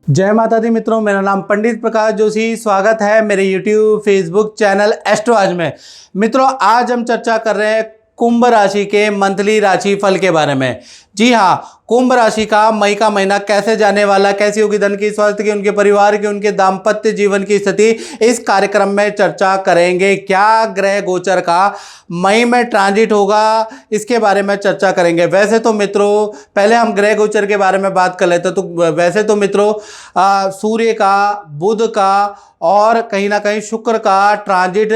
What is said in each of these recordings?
जय माता दी मित्रों, मेरा नाम पंडित प्रकाश जोशी। स्वागत है मेरे YouTube फेसबुक चैनल एस्ट्रो आज में। मित्रों, आज हम चर्चा कर रहे हैं कुंभ राशि के मंथली राशि फल के बारे में। जी हाँ, कुंभ राशि का मई का महीना कैसे जाने वाला, कैसी होगी धन की, स्वास्थ्य की, उनके परिवार की, उनके दाम्पत्य जीवन की स्थिति, इस कार्यक्रम में चर्चा करेंगे। क्या ग्रह गोचर का मई में ट्रांजिट होगा, इसके बारे में चर्चा करेंगे। वैसे तो मित्रों, पहले हम ग्रह गोचर के बारे में बात कर लेते हैं। तो वैसे तो मित्रों, सूर्य का, बुध का और कहीं ना कहीं शुक्र का ट्रांजिट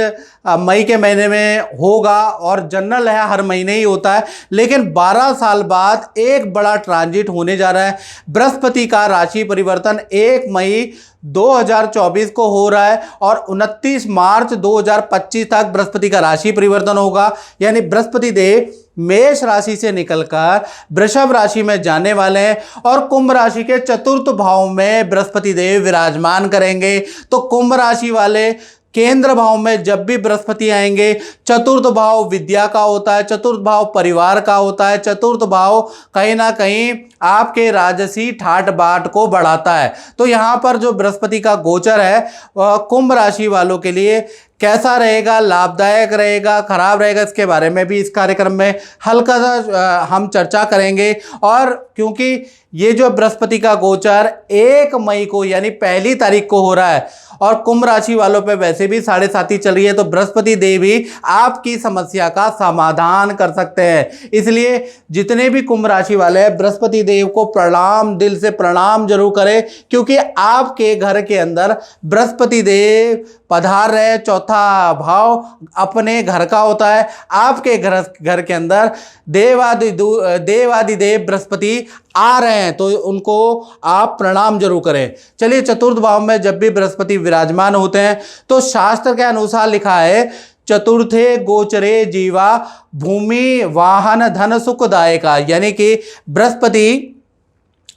मई के महीने में होगा और जनरल है, हर महीने ही होता है। लेकिन 12 साल बाद एक बड़ा ट्रांजिट होने जा रहा है। बृहस्पति का राशि परिवर्तन 1 मई 2024 को हो रहा है और 29 मार्च 2025 तक बृहस्पति का राशि परिवर्तन होगा। यानी बृहस्पति देव मेष राशि से निकलकर वृषभ राशि में जाने वाले हैं और कुंभ राशि के चतुर्थ भाव में बृहस्पति देव विराजमान करेंगे। तो कुंभ राशि वाले केंद्र भाव में जब भी बृहस्पति आएंगे, चतुर्थ भाव विद्या का होता है, चतुर्थ भाव परिवार का होता है, चतुर्थ भाव कहीं ना कहीं आपके राजसी ठाट बाट को बढ़ाता है। तो यहाँ पर जो बृहस्पति का गोचर है कुंभ राशि वालों के लिए कैसा रहेगा, लाभदायक रहेगा, खराब रहेगा, इसके बारे में भी इस कार्यक्रम में हल्का सा हम चर्चा करेंगे। और क्योंकि ये जो बृहस्पति का गोचर 1 मई को यानी पहली तारीख को हो रहा है और कुंभ राशि वालों पे वैसे भी 7.5 चल रही है, तो बृहस्पति देव ही आपकी समस्या का समाधान कर सकते हैं। इसलिए जितने भी कुंभ राशि वाले हैं, बृहस्पति देव को प्रणाम, दिल से प्रणाम जरूर करें, क्योंकि आपके घर के अंदर बृहस्पति देव पधार रहे। चौथा भाव अपने घर का होता है। आपके घर के अंदर देवादिदेव बृहस्पति आ रहे हैं, तो उनको आप प्रणाम जरूर करें। चलिए, चतुर्थ भाव में जब भी बृहस्पति विराजमान होते हैं तो शास्त्र के अनुसार लिखा है, चतुर्थे गोचरे जीवा भूमि वाहन धन सुखदायका। यानी कि बृहस्पति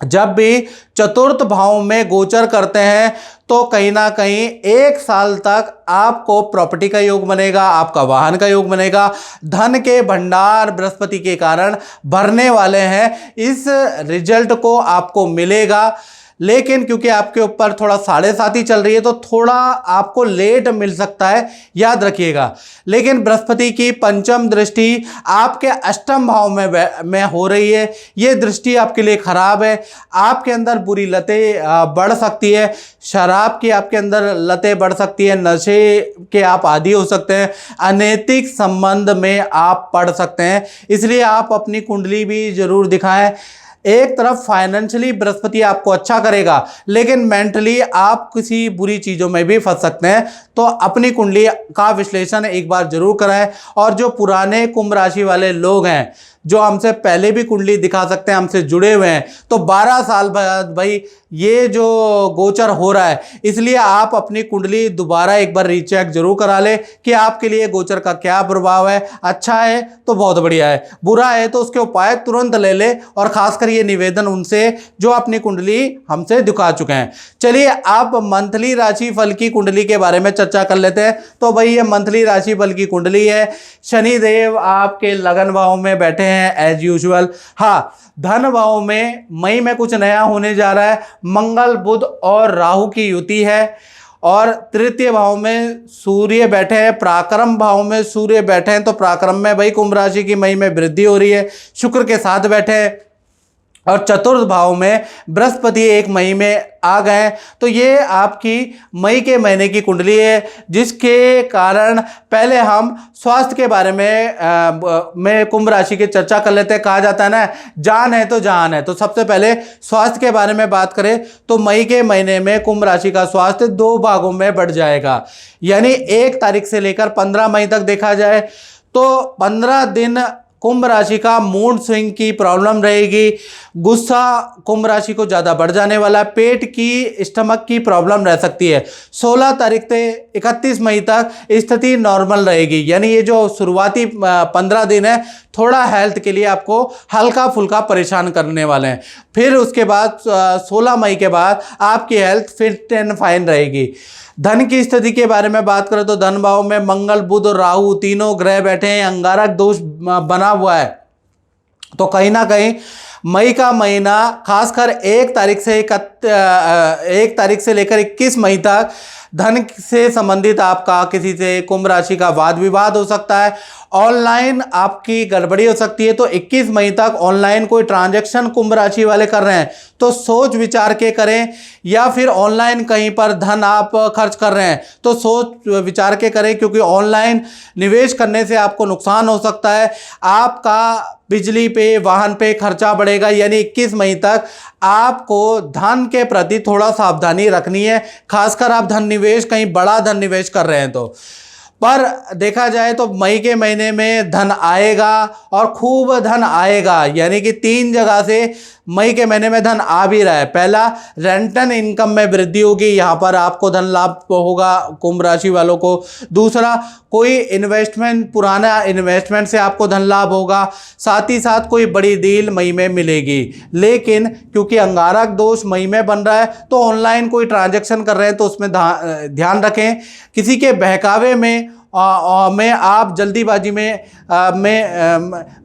जब भी चतुर्थ भाव में गोचर करते हैं तो कहीं ना कहीं 1 साल तक आपको प्रॉपर्टी का योग बनेगा, आपका वाहन का योग बनेगा, धन के भंडार बृहस्पति के कारण भरने वाले हैं। इस रिजल्ट को आपको मिलेगा। लेकिन क्योंकि आपके ऊपर थोड़ा 7.5 चल रही है तो थोड़ा आपको लेट मिल सकता है, याद रखिएगा। लेकिन बृहस्पति की पंचम दृष्टि आपके अष्टम भाव में हो रही है। ये दृष्टि आपके लिए खराब है। आपके अंदर बुरी लतें बढ़ सकती है, शराब की आपके अंदर लतें बढ़ सकती है, नशे के आप आदी हो सकते हैं, अनैतिक संबंध में आप पड़ सकते हैं। इसलिए आप अपनी कुंडली भी जरूर दिखाएं। एक तरफ फाइनेंशियली बृहस्पति आपको अच्छा करेगा, लेकिन मेंटली आप किसी बुरी चीज़ों में भी फंस सकते हैं। तो अपनी कुंडली का विश्लेषण एक बार जरूर कराएं। और जो पुराने कुंभ राशि वाले लोग हैं, जो हमसे पहले भी कुंडली दिखा सकते हैं, हमसे जुड़े हुए हैं, तो 12 साल बाद भाई ये जो गोचर हो रहा है, इसलिए आप अपनी कुंडली दोबारा एक बार रीचेक जरूर करा ले कि आपके लिए गोचर का क्या प्रभाव है। अच्छा है तो बहुत बढ़िया है, बुरा है तो उसके उपाय तुरंत ले ले। और खासकर ये निवेदन उनसे जो अपनी कुंडली हमसे दिखा चुके हैं। चलिए, आप मंथली राशि फल की कुंडली के बारे में चर्चा कर लेते हैं। तो भाई ये मंथली राशि फल की कुंडली है। शनिदेव आपके लगन भाव में बैठे हैं एज यूजुअल। हाँ, धन भाव में मई में कुछ नया होने जा रहा है। मंगल, बुध और राहु की युति है। और तृतीय भाव में सूर्य बैठे हैं, पराक्रम भाव में सूर्य बैठे हैं। तो पराक्रम में भाई कुंभ राशि की मई में वृद्धि हो रही है, शुक्र के साथ बैठे हैं। और चतुर्थ भाव में बृहस्पति 1 मई में आ गए। तो ये आपकी मई के महीने की कुंडली है, जिसके कारण पहले हम स्वास्थ्य के बारे में कुंभ राशि की चर्चा कर लेते हैं। कहा जाता है ना, जान है तो जहान है। तो सबसे पहले स्वास्थ्य के बारे में बात करें तो मई के महीने में कुंभ राशि का स्वास्थ्य 2 भागों में बढ़ जाएगा। यानी 1 तारीख से लेकर 15 मई तक देखा जाए तो 15 दिन कुंभ राशि का मूड स्विंग की प्रॉब्लम रहेगी। गुस्सा कुंभ राशि को ज़्यादा बढ़ जाने वाला, पेट की, स्टमक की प्रॉब्लम रह सकती है। 16 तारीख से 31 मई तक स्थिति नॉर्मल रहेगी। यानी ये जो शुरुआती 15 दिन है, थोड़ा हेल्थ के लिए आपको हल्का फुल्का परेशान करने वाले हैं। फिर उसके बाद 16 मई के बाद आपकी हेल्थ फिट एंड फाइन रहेगी। धन की स्थिति के बारे में बात करें तो धन भाव में मंगल, बुध और राहु तीनों ग्रह बैठे हैं। अंगारक दोष बना हुआ है, तो कहीं ना कहीं मई का महीना खासकर 1 तारीख से लेकर 21 मई तक धन से संबंधित आपका किसी से कुंभ राशि का वाद विवाद हो सकता है, ऑनलाइन आपकी गड़बड़ी हो सकती है। तो 21 मई तक ऑनलाइन कोई ट्रांजैक्शन कुंभ राशि वाले कर रहे हैं तो सोच विचार के करें, या फिर ऑनलाइन कहीं पर धन आप खर्च कर रहे हैं तो सोच विचार के करें, क्योंकि ऑनलाइन निवेश करने से आपको नुकसान हो सकता है। आपका बिजली पे, वाहन पे खर्चा बढ़ेगा। यानी 21 मई तक आपको धन के प्रति थोड़ा सावधानी रखनी है, खासकर आप धन निवेश, कहीं बड़ा धन निवेश कर रहे हैं तो। पर देखा जाए तो मई के महीने में धन आएगा और खूब धन आएगा, यानी कि 3 जगह से मई के महीने में धन आ भी रहा है। पहला, रेंटल इनकम में वृद्धि होगी, यहाँ पर आपको धन लाभ होगा कुंभ राशि वालों को। दूसरा, कोई इन्वेस्टमेंट, पुराना इन्वेस्टमेंट से आपको धन लाभ होगा। साथ ही साथ कोई बड़ी डील मई में मिलेगी। लेकिन क्योंकि अंगारक दोष मई में बन रहा है तो ऑनलाइन कोई ट्रांजैक्शन कर रहे हैं तो उसमें ध्यान रखें। किसी के बहकावे में आप जल्दीबाजी में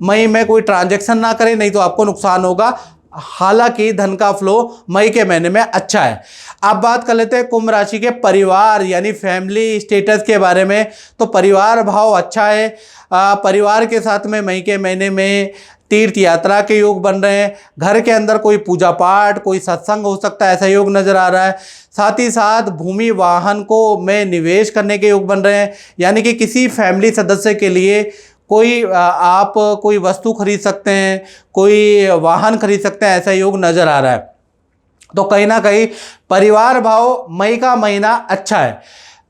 मई में कोई ट्रांजैक्शन ना करें, नहीं तो आपको नुकसान होगा। हालांकि धन का फ्लो मई के महीने में अच्छा है। अब बात कर लेते हैं कुंभ राशि के परिवार यानी फैमिली स्टेटस के बारे में। तो परिवार भाव अच्छा है। परिवार के साथ में मई के महीने में तीर्थ यात्रा के योग बन रहे हैं। घर के अंदर कोई पूजा पाठ, कोई सत्संग हो सकता है, ऐसा योग नजर आ रहा है। साथ ही साथ भूमि वाहन को में निवेश करने के योग बन रहे हैं, यानी कि किसी फैमिली सदस्य के लिए आप कोई वस्तु खरीद सकते हैं, कोई वाहन खरीद सकते हैं, ऐसा योग नजर आ रहा है। तो कहीं ना कहीं परिवार भाव मई का महीना अच्छा है।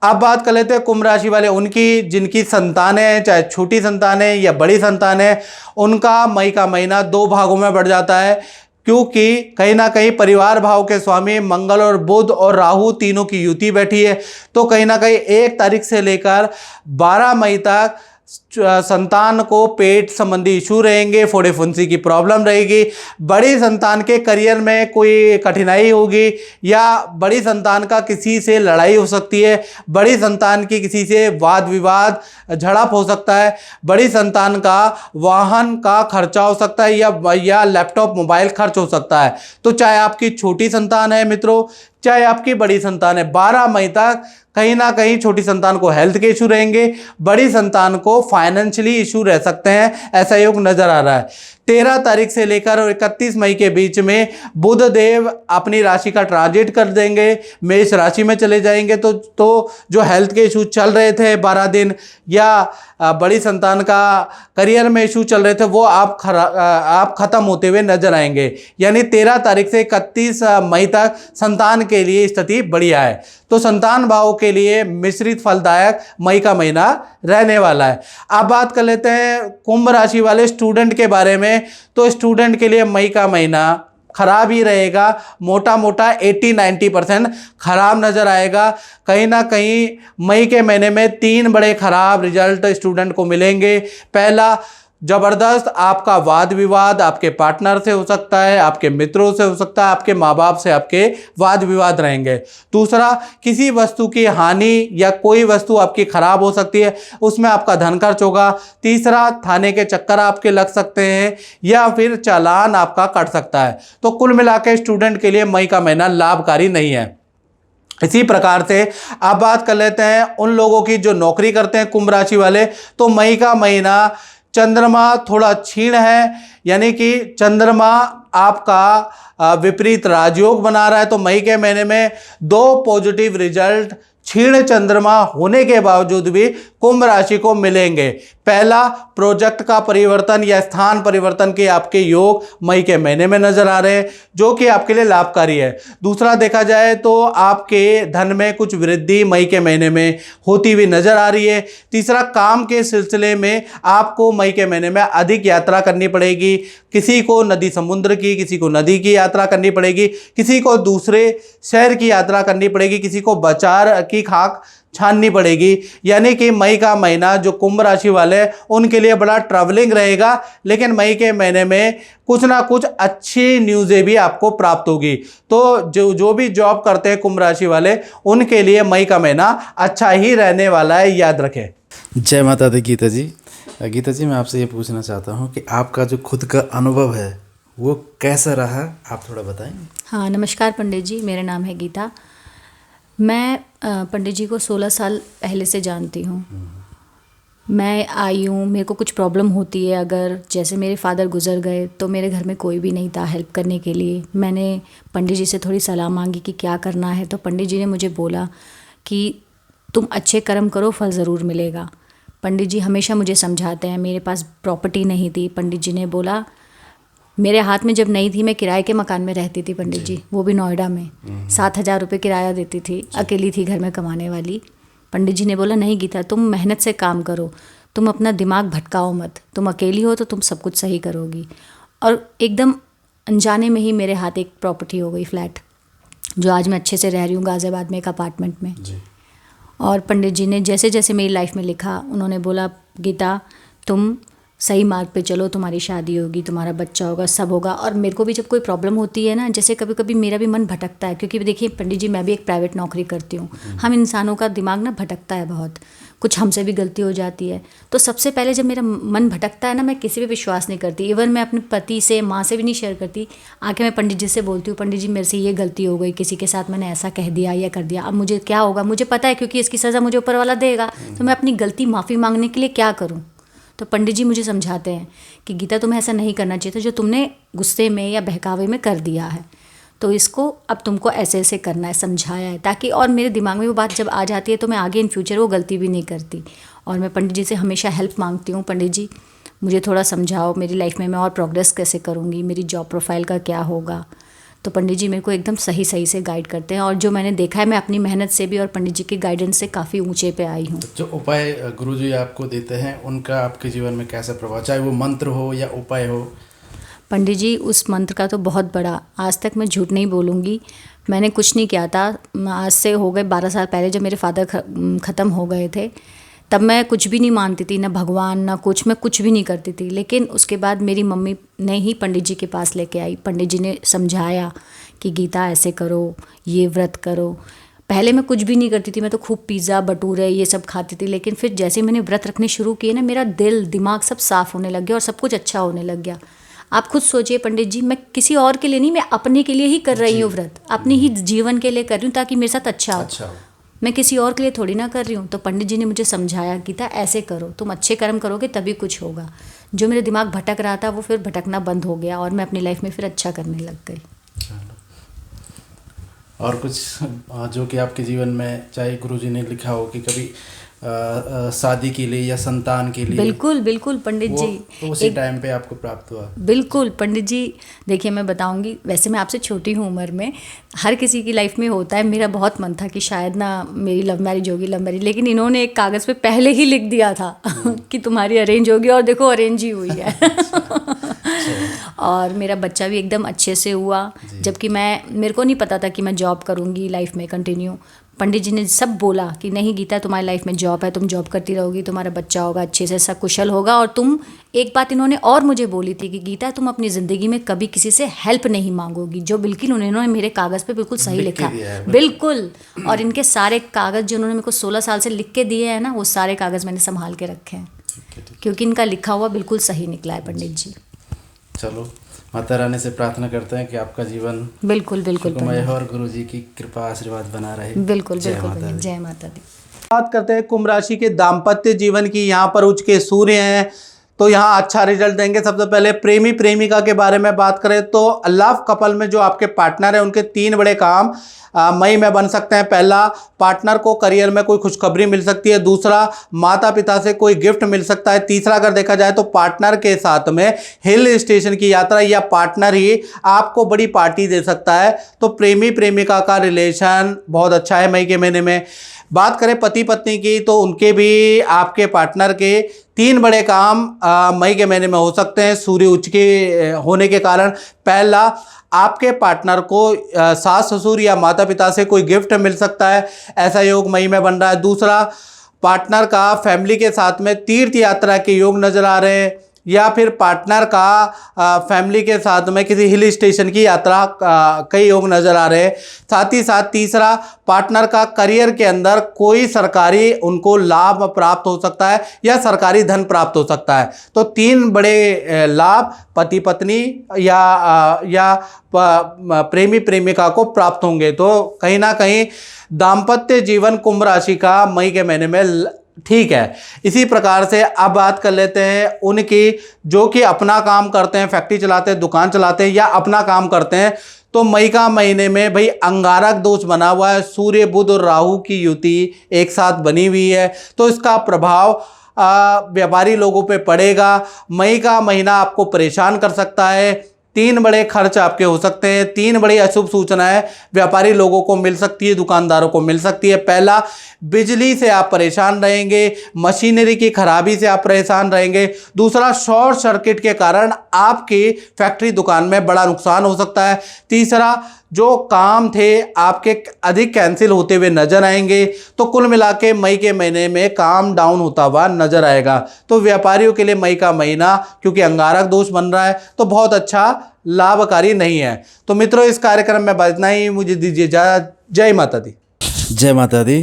अब बात कर लेते हैं कुंभ राशि वाले, उनकी जिनकी संतानें हैं, चाहे छोटी संतानें या बड़ी संतानें, उनका मई का महीना 2 भागों में बढ़ जाता है, क्योंकि कहीं ना कहीं परिवार भाव के स्वामी मंगल और बुध और राहु तीनों की युति बैठी है। तो कहीं ना कहीं 1 तारीख से लेकर 12 मई तक संतान को पेट संबंधी इशू रहेंगे, फोड़े फुंसी की प्रॉब्लम रहेगी। बड़ी संतान के करियर में कोई कठिनाई होगी, या बड़ी संतान का किसी से लड़ाई हो सकती है, बड़ी संतान की किसी से वाद विवाद झड़प हो सकता है, बड़ी संतान का वाहन का खर्चा हो सकता है, या लैपटॉप मोबाइल खर्च हो सकता है। तो चाहे आपकी छोटी संतान है मित्रों, चाहे आपकी बड़ी संतान है, 12 मई तक कहीं ना कहीं छोटी संतान को हेल्थ के इशू रहेंगे, बड़ी संतान को फाइनेंशियली इशू रह सकते हैं, ऐसा योग नजर आ रहा है। 13 तारीख से लेकर और 31 मई के बीच में बुध देव अपनी राशि का ट्रांजिट कर देंगे, मेष राशि में चले जाएंगे। तो जो हेल्थ के इशू चल रहे थे 12 दिन, या बड़ी संतान का करियर में इशू चल रहे थे, वो आप खत्म होते हुए नजर आएंगे। यानी 13 तारीख से 31 मई तक संतान के लिए स्थिति बढ़िया है। तो संतान भाव के लिए मिश्रित फलदायक मई का महीना रहने वाला है। अब बात कर लेते हैं कुंभ राशि वाले स्टूडेंट के बारे में। तो स्टूडेंट के लिए मई का महीना खराब ही रहेगा, मोटा मोटा 80-90% खराब नजर आएगा। कहीं ना कहीं मई के महीने में 3 बड़े खराब रिजल्ट स्टूडेंट को मिलेंगे। पहला, जबरदस्त आपका वाद विवाद आपके पार्टनर से हो सकता है, आपके मित्रों से हो सकता है, आपके माँ बाप से आपके वाद विवाद रहेंगे। दूसरा, किसी वस्तु की हानि या कोई वस्तु आपकी खराब हो सकती है, उसमें आपका धन खर्च होगा। तीसरा, थाने के चक्कर आपके लग सकते हैं, या फिर चालान आपका कट सकता है। तो कुल मिलाकर स्टूडेंट के लिए मई का महीना लाभकारी नहीं है। इसी प्रकार से अब बात कर लेते हैं उन लोगों की जो नौकरी करते हैं कुंभ राशि वाले। तो मई का महीना चंद्रमा थोड़ा क्षीण है, यानी कि चंद्रमा आपका विपरीत राजयोग बना रहा है। तो मई के महीने में 2 पॉजिटिव रिजल्ट क्षीण चंद्रमा होने के बावजूद भी कुंभ राशि को मिलेंगे। पहला, प्रोजेक्ट का परिवर्तन या स्थान परिवर्तन के आपके योग मई के महीने में नजर आ रहे हैं, जो कि आपके लिए लाभकारी है। दूसरा, देखा जाए तो आपके धन में कुछ वृद्धि मई के महीने में होती हुई नजर आ रही है। तीसरा, काम के सिलसिले में आपको मई के महीने में अधिक यात्रा करनी पड़ेगी। किसी को नदी समुद्र की, किसी को नदी की यात्रा करनी पड़ेगी, किसी को दूसरे शहर की यात्रा करनी पड़ेगी, किसी को बाजार की खाक छाननी पड़ेगी। यानी कि मई का महीना जो कुंभ राशि वाले उनके लिए बड़ा ट्रैवलिंग रहेगा, लेकिन मई के महीने में कुछ ना कुछ अच्छी न्यूज़ें भी आपको प्राप्त होगी। तो जो भी जॉब करते हैं कुंभ राशि वाले, उनके लिए मई का महीना अच्छा ही रहने वाला है, याद रखें। जय माता दी गीता जी। गीता जी, मैं आपसे ये पूछना चाहता हूँ कि आपका जो खुद का अनुभव है वो कैसा रहा, आप थोड़ा बताएंगे? हाँ, नमस्कार पंडित जी, मेरा नाम है गीता। मैं पंडित जी को 16 साल पहले से जानती हूँ। मैं आई हूँ, मेरे को कुछ प्रॉब्लम होती है, अगर जैसे मेरे फादर गुजर गए तो मेरे घर में कोई भी नहीं था हेल्प करने के लिए। मैंने पंडित जी से थोड़ी सलाह मांगी कि क्या करना है, तो पंडित जी ने मुझे बोला कि तुम अच्छे कर्म करो, फल ज़रूर मिलेगा। पंडित जी हमेशा मुझे समझाते हैं। मेरे पास प्रॉपर्टी नहीं थी, पंडित जी ने बोला, मेरे हाथ में जब नहीं थी, मैं किराए के मकान में रहती थी पंडित जी, वो भी नोएडा में। 7,000 रुपये किराया देती थी, अकेली थी घर में कमाने वाली। पंडित जी ने बोला, नहीं गीता, तुम मेहनत से काम करो, तुम अपना दिमाग भटकाओ मत, तुम अकेली हो तो तुम सब कुछ सही करोगी। और एकदम अनजाने में ही मेरे हाथ एक प्रॉपर्टी हो गई, फ्लैट, जो आज मैं अच्छे से रह रही हूँ गाज़ियाबाद में एक अपार्टमेंट में। जी। और पंडित जी ने जैसे जैसे मेरी लाइफ में लिखा, उन्होंने बोला, गीता तुम सही मार्ग पे चलो, तुम्हारी शादी होगी, तुम्हारा बच्चा होगा, सब होगा। और मेरे को भी जब कोई प्रॉब्लम होती है ना, जैसे कभी कभी मेरा भी मन भटकता है, क्योंकि देखिए पंडित जी, मैं भी एक प्राइवेट नौकरी करती हूँ। हम इंसानों का दिमाग ना भटकता है बहुत, कुछ हमसे भी गलती हो जाती है। तो सबसे पहले जब मेरा मन भटकता है ना, मैं किसी पे विश्वास नहीं करती, इवन मैं अपने पति से, माँ से भी नहीं शेयर करती। आके मैं पंडित जी से बोलती हूँ, पंडित जी मेरे से ये गलती हो गई, किसी के साथ मैंने ऐसा कह दिया या कर दिया, अब मुझे क्या होगा, मुझे पता है क्योंकि इसकी सज़ा मुझे ऊपर वाला देगा, तो मैं अपनी गलती माफ़ी मांगने के लिए क्या करूँ। तो पंडित जी मुझे समझाते हैं कि गीता तुम्हें ऐसा नहीं करना चाहिए था, जो तुमने गुस्से में या बहकावे में कर दिया है, तो इसको अब तुमको ऐसे ऐसे करना है, समझाया है, ताकि, और मेरे दिमाग में वो बात जब आ जाती है तो मैं आगे इन फ्यूचर वो गलती भी नहीं करती। और मैं पंडित जी से हमेशा हेल्प मांगती हूँ, पंडित जी मुझे थोड़ा समझाओ, मेरी लाइफ में मैं और प्रोग्रेस कैसे करूँगी, मेरी जॉब प्रोफाइल का क्या होगा। तो पंडित जी मेरे को एकदम सही सही से गाइड करते हैं, और जो मैंने देखा है, मैं अपनी मेहनत से भी और पंडित जी की गाइडेंस से काफ़ी ऊंचे पे आई हूँ। तो जो उपाय गुरुजी आपको देते हैं उनका आपके जीवन में कैसा प्रभाव, चाहे वो मंत्र हो या उपाय हो? पंडित जी उस मंत्र का तो बहुत बड़ा, आज तक मैं झूठ नहीं बोलूँगी, मैंने कुछ नहीं किया था। आज से हो गए 12 साल पहले, जब मेरे फादर ख़त्म हो गए थे, तब मैं कुछ भी नहीं मानती थी, ना भगवान ना कुछ, मैं कुछ भी नहीं करती थी। लेकिन उसके बाद मेरी मम्मी ने ही पंडित जी के पास लेके आई, पंडित जी ने समझाया कि गीता ऐसे करो, ये व्रत करो। पहले मैं कुछ भी नहीं करती थी, मैं तो खूब पिज़्ज़ा भटूरे ये सब खाती थी, लेकिन फिर जैसे मैंने व्रत रखने शुरू किए ना, मेरा दिल दिमाग सब साफ़ होने लग गया और सब कुछ अच्छा होने लग गया। आप खुद सोचिए पंडित जी, मैं किसी और के लिए नहीं, मैं अपने के लिए ही कर रही हूँ व्रत, अपने ही जीवन के लिए कर रही हूँ, ताकि मेरे साथ अच्छा हो। मैं किसी और के लिए थोड़ी ना कर रही हूँ। तो पंडित जी ने मुझे समझाया, गीता ऐसे करो, तुम अच्छे कर्म करोगे तभी कुछ होगा। जो मेरे दिमाग भटक रहा था वो फिर भटकना बंद हो गया, और मैं अपनी लाइफ में फिर अच्छा करने लग गई। और कुछ जो कि आपके जीवन में, चाहे गुरुजी ने लिखा हो कि कभी शादी के लिए या संतान के लिए? बिल्कुल बिल्कुल पंडित जी, तो उसी टाइम पे आपको प्राप्त हुआ? बिल्कुल पंडित जी, देखिए मैं बताऊंगी, वैसे मैं आपसे छोटी हूँ उम्र में, हर किसी की लाइफ में होता है। मेरा बहुत मन था कि शायद ना मेरी लव मैरिज होगी, लेकिन इन्होंने एक कागज़ पे पहले ही लिख दिया था कि तुम्हारी अरेंज होगी, और देखो अरेंज ही हुई है। और मेरा बच्चा भी एकदम अच्छे से हुआ, जबकि मेरे को नहीं पता था कि मैं जॉब करूँगी लाइफ में कंटिन्यू। पंडित जी ने सब बोला कि नहीं गीता, तुम्हारी लाइफ में जॉब है, तुम जॉब करती रहोगी, तुम्हारा बच्चा होगा, अच्छे से सकुशल होगा। और तुम, एक बात इन्होंने और मुझे बोली थी कि गीता तुम अपनी ज़िंदगी में कभी किसी से हेल्प नहीं मांगोगी, जो बिल्कुल उन्होंने मेरे कागज़ पे बिल्कुल सही लिखा, बिल्कुल। और इनके सारे कागज़ जो उन्होंने मेरे को 16 साल से लिख के दिए हैं ना, वो सारे कागज़ मैंने संभाल के रखे हैं, क्योंकि इनका लिखा हुआ बिल्कुल सही निकला है पंडित जी। चलो, माता रानी से प्रार्थना करते हैं कि आपका जीवन बिल्कुल बिल्कुल सुखमय हो और गुरुजी की कृपा आशीर्वाद बना रहे। बिल्कुल बिल्कुल, जय माता दी। बात करते हैं कुंभ राशि के दाम्पत्य जीवन की। यहाँ पर उच्च के सूर्य हैं, तो यहाँ अच्छा रिजल्ट देंगे। सबसे पहले प्रेमी प्रेमिका के बारे में बात करें तो लव कपल में जो आपके पार्टनर हैं, उनके 3 बड़े काम मई में बन सकते हैं। पहला, पार्टनर को करियर में कोई खुशखबरी मिल सकती है। दूसरा, माता पिता से कोई गिफ्ट मिल सकता है। तीसरा, अगर देखा जाए तो पार्टनर के साथ में हिल स्टेशन की यात्रा, या पार्टनर ही आपको बड़ी पार्टी दे सकता है। तो प्रेमी प्रेमिका का रिलेशन बहुत अच्छा है मई के महीने में। बात करें पति पत्नी की, तो उनके भी, आपके पार्टनर के 3 बड़े काम मई के महीने में हो सकते हैं सूर्य उच्च के होने के कारण। पहला, आपके पार्टनर को सास ससुर या माता पिता से कोई गिफ्ट मिल सकता है, ऐसा योग मई में बन रहा है। दूसरा, पार्टनर का फैमिली के साथ में तीर्थ यात्रा के योग नजर आ रहे हैं। या फिर पार्टनर का फैमिली के साथ में किसी हिल स्टेशन की यात्रा कई योग नज़र आ रहे हैं। साथ ही साथ तीसरा, पार्टनर का करियर के अंदर कोई सरकारी उनको लाभ प्राप्त हो सकता है या सरकारी धन प्राप्त हो सकता है। तो 3 बड़े लाभ पति पत्नी या प्रेमी प्रेमिका को प्राप्त होंगे। तो कहीं ना कहीं दाम्पत्य जीवन कुंभ राशि का मई के महीने में ठीक है। इसी प्रकार से अब बात कर लेते हैं उनकी जो कि अपना काम करते हैं, फैक्ट्री चलाते हैं, दुकान चलाते हैं या अपना काम करते हैं। तो मई का महीने में भाई अंगारक दोष बना हुआ है, सूर्य बुध और राहु की युति एक साथ बनी हुई है, तो इसका प्रभाव व्यापारी लोगों पे पड़ेगा। मई का महीना आपको परेशान कर सकता है। 3 बड़े खर्च आपके हो सकते हैं। 3 बड़ी अशुभ सूचनाएं व्यापारी लोगों को मिल सकती है, दुकानदारों को मिल सकती है। पहला, बिजली से आप परेशान रहेंगे, मशीनरी की खराबी से आप परेशान रहेंगे। दूसरा, शॉर्ट सर्किट के कारण आपकी फैक्ट्री दुकान में बड़ा नुकसान हो सकता है। तीसरा, जो काम थे आपके अधिक कैंसिल होते हुए नजर आएंगे। तो कुल मिला के मई के महीने में काम डाउन होता हुआ नजर आएगा। तो व्यापारियों के लिए मई का महीना क्योंकि अंगारक दोष बन रहा है तो बहुत अच्छा लाभकारी नहीं है। तो मित्रों, इस कार्यक्रम में बस इतना ही। मुझे दीजिए इजाजत। जय माता दी। जय माता दी।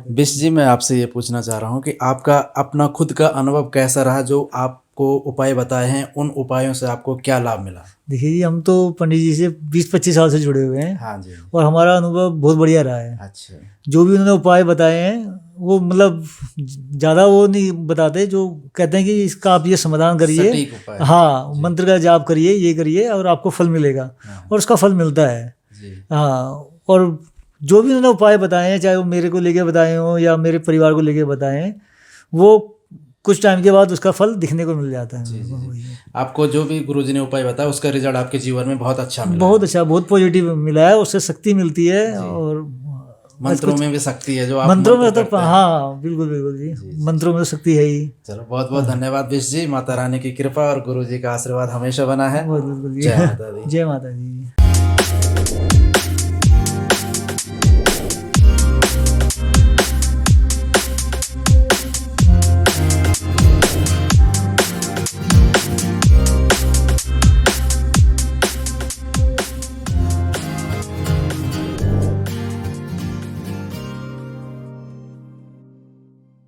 बिश जी, मैं आपसे ये पूछना चाह रहा हूँ कि आपका अपना खुद का अनुभव कैसा रहा, जो आपको उपाय बताए हैं उन उपायों से आपको क्या लाभ मिला? देखिए जी, हम तो पंडित जी से 20-25 साल से जुड़े हुए हैं। हाँ जी। और हमारा अनुभव बहुत बढ़िया रहा है। अच्छा। जो भी उन्होंने उपाय बताए हैं वो मतलब ज़्यादा वो नहीं बताते, जो कहते हैं कि इसका आप ये समाधान करिए, सटीक उपाय। हाँ, मंत्र का जाप करिए, ये करिए और आपको फल मिलेगा। और उसका फल मिलता है जी। हाँ। और जो भी उन्होंने उपाय बताए हैं, चाहे वो मेरे को लेके बताए हों या मेरे परिवार को लेके बताए हैं, वो कुछ टाइम के बाद उसका फल दिखने को मिल जाता है। आपको जो भी गुरुजी ने उपाय बताया उसका रिजल्ट आपके जीवन में बहुत अच्छा मिला? बहुत अच्छा, बहुत पॉजिटिव मिला है। उससे शक्ति मिलती है और मंत्रों में भी शक्ति है जो आप मंत्रों में तो करते हैं। हाँ, बिल्कुल बिल्कुल जी, मंत्रों में तो शक्ति है ही। चलो, बहुत बहुत धन्यवाद बिश जी। माता रानी की कृपा और गुरुजी का आशीर्वाद हमेशा बना है। बहुत बिल्कुल जी। जय माता दी। जय माता दी।